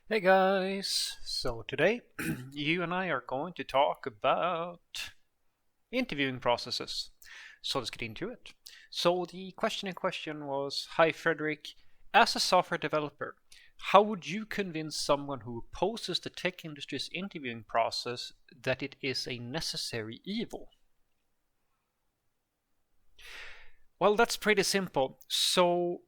Hey guys! So today you and I are going to talk about interviewing processes. So let's get into it. So the question in question was, Hi Frederick, as a software developer, how would you convince someone who opposes the tech industry's interviewing process that it is a necessary evil? Well, that's pretty simple. So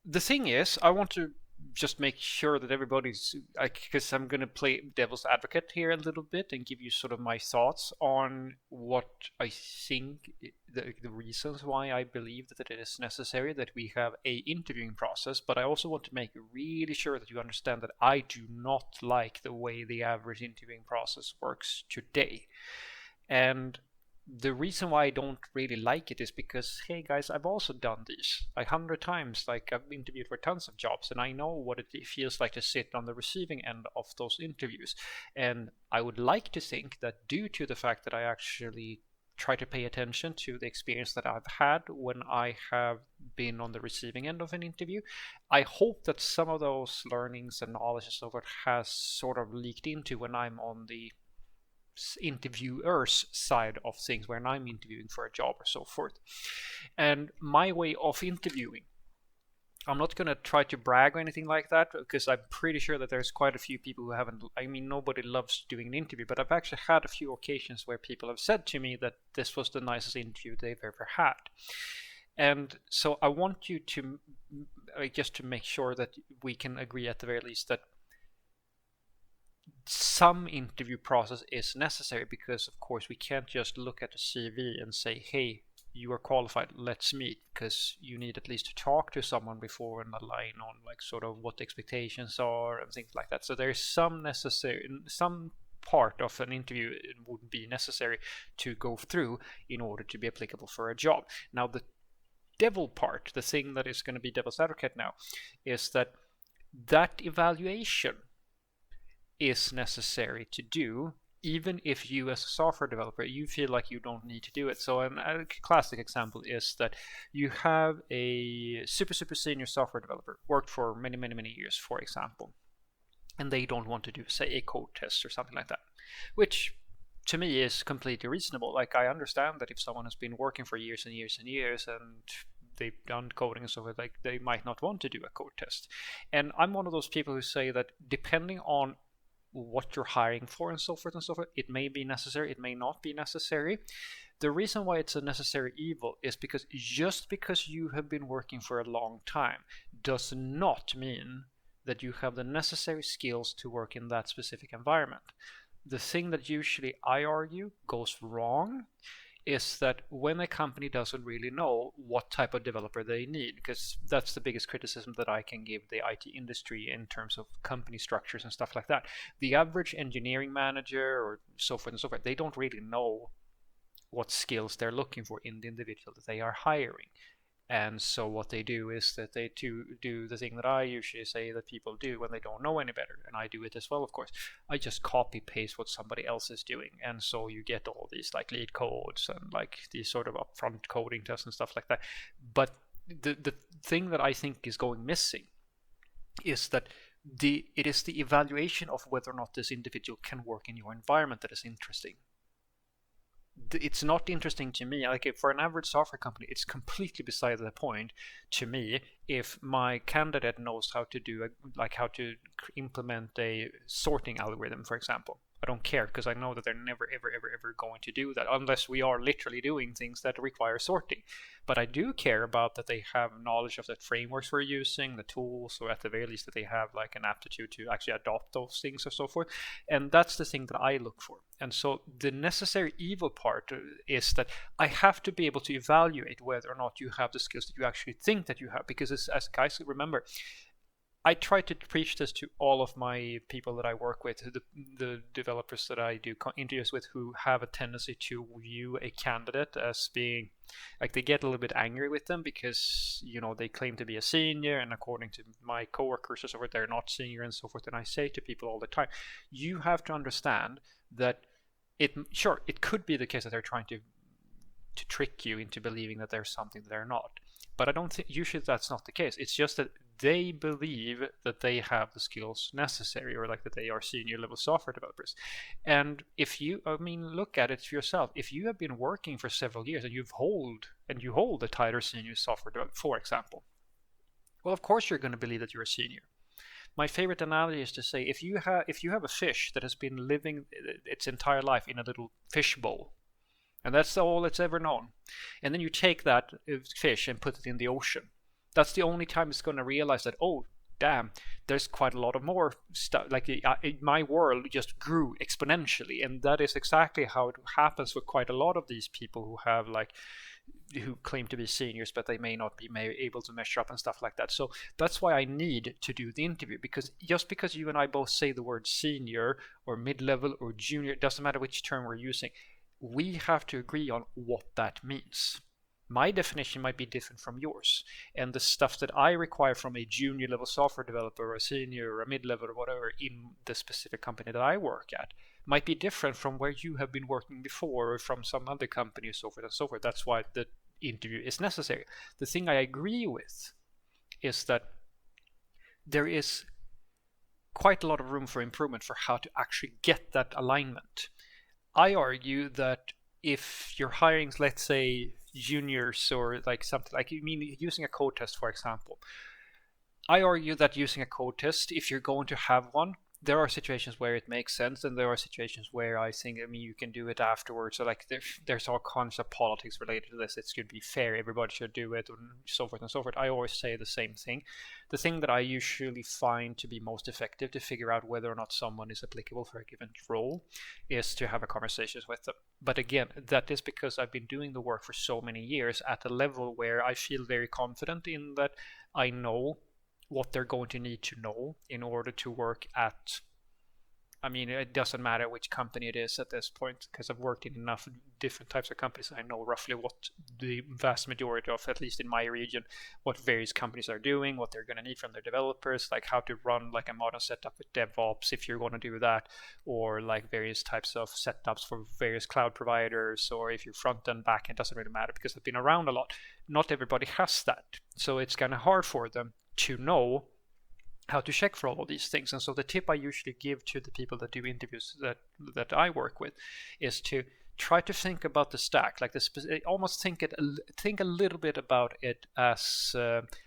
the thing is, I want to just make sure that everybody's, because I'm going to play devil's advocate here a little bit and give you sort of my thoughts on what I think the reasons why I believe that it is necessary that we have a interviewing process. But I also want to make really sure that you understand that I do not like the way the average interviewing process works today. And the reason why I don't really like it is because, hey guys, I've also done these like 100 times. Like I've interviewed for tons of jobs, and I know what it feels like to sit on the receiving end of those interviews. And I would like to think that due to the fact that I actually try to pay attention to the experience that I've had when I have been on the receiving end of an interview, I hope that some of those learnings and knowledge and so forth has sort of leaked into when I'm on the interviewer's side of things when I'm interviewing for a job or so forth. And my way of interviewing, I'm not going to try to brag or anything like that because I'm pretty sure that there's quite a few people who haven't. I mean, nobody loves doing an interview, but I've actually had a few occasions where people have said to me that this was the nicest interview they've ever had. And so I want you to, just to make sure that we can agree at the very least that some interview process is necessary because of course we can't just look at a CV and say, hey, you are qualified, let's meet, because you need at least to talk to someone before and align on like sort of what the expectations are and things like that. So there's some part of an interview it would be necessary to go through in order to be applicable for a job. Now the devil part, the thing that is going to be devil's advocate now, is that evaluation is necessary to do even if you as a software developer you feel like you don't need to do it. So a classic example is that you have a super senior software developer worked for many years, for example, and they don't want to do, say, a code test or something like that, which to me is completely reasonable. Like I understand that if someone has been working for years and years and years and they've done coding and so forth, like they might not want to do a code test. And I'm one of those people who say that depending on what you're hiring for and so forth and so forth, it may be necessary, it may not be necessary. The reason why it's a necessary evil is because just because you have been working for a long time does not mean that you have the necessary skills to work in that specific environment. The thing that usually I argue goes wrong is that when a company doesn't really know what type of developer they need, because that's the biggest criticism that I can give the IT industry in terms of company structures and stuff like that. The average engineering manager or so forth and so forth, they don't really know what skills they're looking for in the individual that they are hiring. And so what they do is that they do the thing that I usually say that people do when they don't know any better, and I do it as well, of course. I just copy paste what somebody else is doing, and so you get all these like lead codes and like these sort of upfront coding tests and stuff like that. But the thing that I think is going missing is that it is the evaluation of whether or not this individual can work in your environment that is interesting. It's not interesting to me. Like for an average software company, it's completely beside the point to me if my candidate knows how to do like how to implement a sorting algorithm, for example. I don't care because I know that they're never ever going to do that unless we are literally doing things that require sorting. But I do care about that they have knowledge of the frameworks we're using, the tools, or at the very least that they have like an aptitude to actually adopt those things or so forth. And that's the thing that I look for. And so the necessary evil part is that I have to be able to evaluate whether or not you have the skills that you actually think that you have. Because as guys, remember, I try to preach this to all of my people that I work with, the developers that I do interviews with, who have a tendency to view a candidate as being like they get a little bit angry with them because they claim to be a senior, and according to my coworkers or so forth, they're not senior and so forth. And I say to people all the time, you have to understand that it could be the case that they're trying to trick you into believing that there's something that they're not. But I don't think usually that's not the case. It's just that they believe that they have the skills necessary, or like that they are senior level software developers. And if you, I mean, look at it yourself. If you have been working for several years and you hold the title senior software developer, for example, well, of course you're going to believe that you're a senior. My favorite analogy is to say, if you have a fish that has been living its entire life in a little fish bowl, and that's all it's ever known, and then you take that fish and put it in the ocean, that's the only time it's going to realize that, oh damn, there's quite a lot of more stuff. Like my world just grew exponentially, and that is exactly how it happens with quite a lot of these people who claim to be seniors, but they may not be able to measure up and stuff like that. So that's why I need to do the interview, because just because you and I both say the word senior or mid-level or junior, it doesn't matter which term we're using, we have to agree on what that means. My definition might be different from yours, and the stuff that I require from a junior level software developer or a senior or a mid-level or whatever in the specific company that I work at might be different from where you have been working before or from some other company and so forth and so forth. That's why the interview is necessary. The thing I agree with is that there is quite a lot of room for improvement for how to actually get that alignment. I argue that if you're hiring, let's say, juniors or like something like, you mean using a code test, for example, I argue that using a code test, if you're going to have one, there are situations where it makes sense, and there are situations where I think, I mean, you can do it afterwards. So like there's all kinds of politics related to this. It should be fair, everybody should do it, and so forth and so forth. I always say the same thing. The thing that I usually find to be most effective to figure out whether or not someone is applicable for a given role is to have a conversation with them. But again, that is because I've been doing the work for so many years at a level where I feel very confident in that I know what they're going to need to know in order to work at, I mean, it doesn't matter which company it is at this point, because I've worked in enough different types of companies. I know roughly what the vast majority of, at least in my region, what various companies are doing, what they're going to need from their developers, like how to run like a modern setup with DevOps if you're going to do that, or like various types of setups for various cloud providers, or if you're front end, back end, doesn't really matter because they've been around a lot. Not everybody has that. So it's kind of hard for them to know how to check for all of these things. And so the tip I usually give to the people that do interviews that I work with is to try to think about the stack, like this, almost think a little bit about it as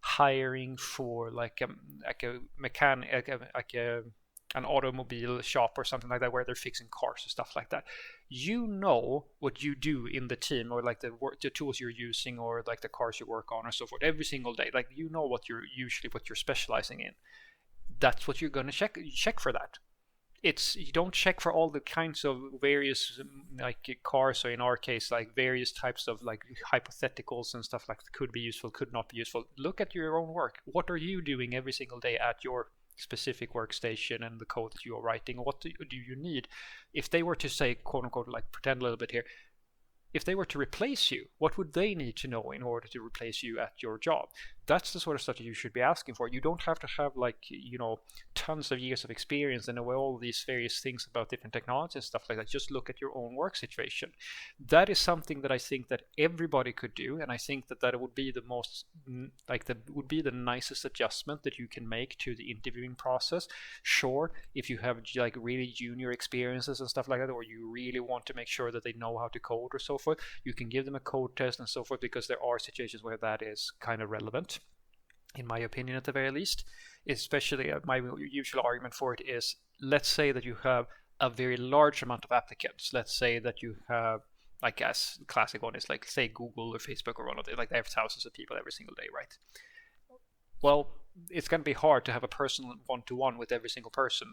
hiring for like a mechanic, an automobile shop or something like that, where they're fixing cars and stuff like that. You know what you do in the team, or like the tools you're using, or like the cars you work on, or so forth, every single day. Like, you know what you're specializing in. That's what you're going to check for that. You don't check for all the kinds of various like cars, or in our case, like various types of like hypotheticals and stuff like that could be useful, could not be useful. Look at your own work. What are you doing every single day at your specific workstation and the code that you are writing? What do you need? If they were to say, quote unquote, like pretend a little bit here, if they were to replace you, what would they need to know in order to replace you at your job? That's the sort of stuff that you should be asking for. You don't have to have like, tons of years of experience and know all these various things about different technologies and stuff like that. Just look at your own work situation. That is something that I think that everybody could do, and I think that would be the most, would be the nicest adjustment that you can make to the interviewing process. Sure, if you have like really junior experiences and stuff like that, or you really want to make sure that they know how to code or so forth, you can give them a code test and so forth, because there are situations where that is kind of relevant, in my opinion, at the very least. Especially my usual argument for it is, let's say that you have a very large amount of applicants. Let's say that you have, like, as classic one is like, say Google or Facebook or one of them, like they have thousands of people every single day, right? Well, it's going to be hard to have a personal one-to-one with every single person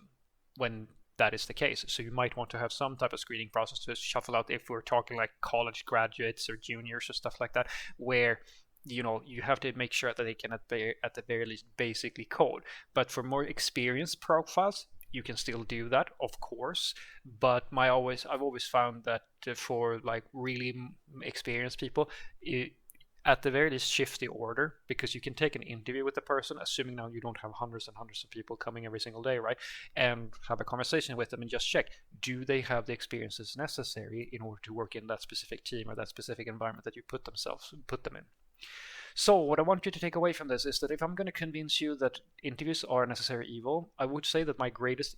when that is the case. So you might want to have some type of screening process to shuffle out, if we're talking like college graduates or juniors or stuff like that, where you have to make sure that they can at the very least basically code. But for more experienced profiles, you can still do that, of course. But I've always found that for like really experienced people, at the very least shift the order, because you can take an interview with the person, assuming now you don't have hundreds and hundreds of people coming every single day, right? And have a conversation with them and just check, do they have the experiences necessary in order to work in that specific team or that specific environment that you put them in. So what I want you to take away from this is that if I'm going to convince you that interviews are a necessary evil, I would say that my greatest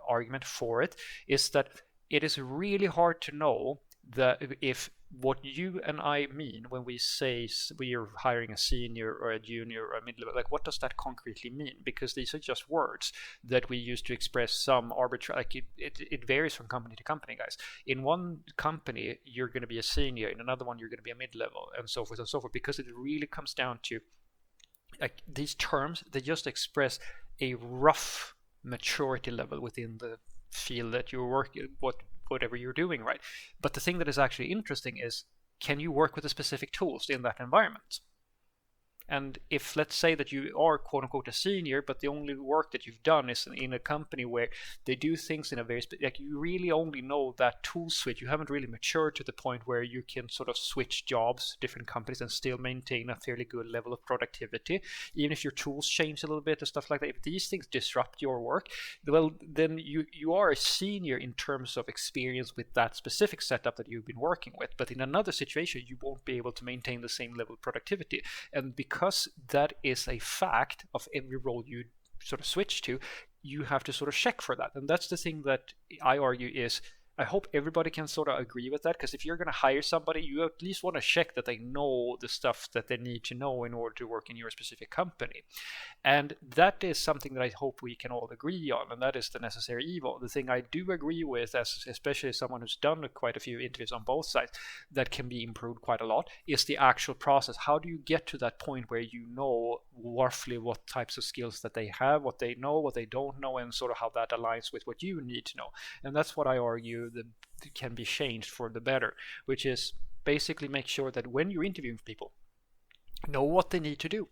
argument for it is that it is really hard to know that if what you and I mean when we say we are hiring a senior or a junior or a mid-level, like what does that concretely mean? Because these are just words that we use to express some arbitrary, like it varies from company to company, guys. In one company, you're going to be a senior. In another one, you're going to be a mid-level, and so forth and so forth, because it really comes down to like these terms, they just express a rough maturity level within the field that you're working, whatever you're doing, right? But the thing that is actually interesting is, can you work with the specific tools in that environment? And if let's say that you are quote unquote a senior, but the only work that you've done is in a company where they do things in a very like you really only know that tool switch, you haven't really matured to the point where you can sort of switch jobs, different companies, and still maintain a fairly good level of productivity, even if your tools change a little bit and stuff like that. If these things disrupt your work, well, then you are a senior in terms of experience with that specific setup that you've been working with. But in another situation, you won't be able to maintain the same level of productivity, and because that is a fact of every role you sort of switch to, you have to sort of check for that. And that's the thing that I argue is, I hope everybody can sort of agree with that, because if you're going to hire somebody, you at least want to check that they know the stuff that they need to know in order to work in your specific company. And that is something that I hope we can all agree on, and that is the necessary evil. The thing I do agree with, as especially someone who's done quite a few interviews on both sides, that can be improved quite a lot, is the actual process. How do you get to that point where you know roughly what types of skills that they have, what they know, what they don't know, and sort of how that aligns with what you need to know? And that's what I argue that can be changed for the better, which is basically make sure that when you're interviewing people, know what they need to do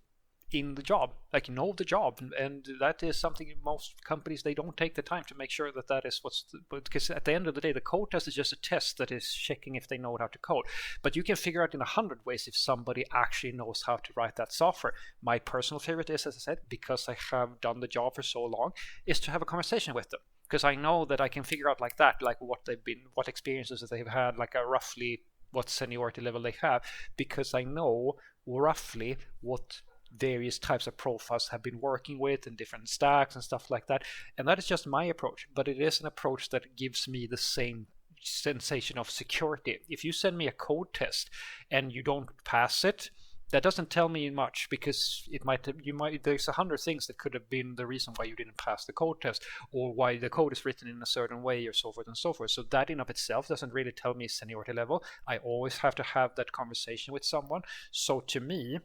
in the job, like know the job. And that is something in most companies, they don't take the time to make sure that that is because at the end of the day, the code test is just a test that is checking if they know how to code. But you can figure out in 100 ways if somebody actually knows how to write that software. My personal favorite is, as I said, because I have done the job for so long, is to have a conversation with them, because I know that I can figure out like that, like what they've been, what experiences that they've had, like a roughly what seniority level they have, because I know roughly what various types of profiles have been working with and different stacks and stuff like that. And that is just my approach, but it is an approach that gives me the same sensation of security. If you send me a code test and you don't pass it, that doesn't tell me much, because there's 100 things that could have been the reason why you didn't pass the code test, or why the code is written in a certain way, or so forth and so forth. So that in of itself doesn't really tell me seniority level. I always have to have that conversation with someone. So to me,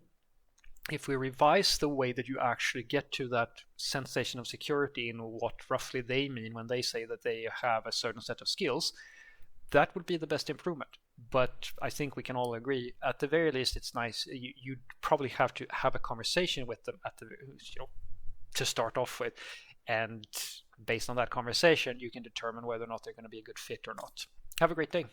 if we revise the way that you actually get to that sensation of security in what roughly they mean when they say that they have a certain set of skills, that would be the best improvement. But I think we can all agree, at the very least, it's nice. You probably have to have a conversation with them to start off with, and based on that conversation, you can determine whether or not they're going to be a good fit or not. Have a great day.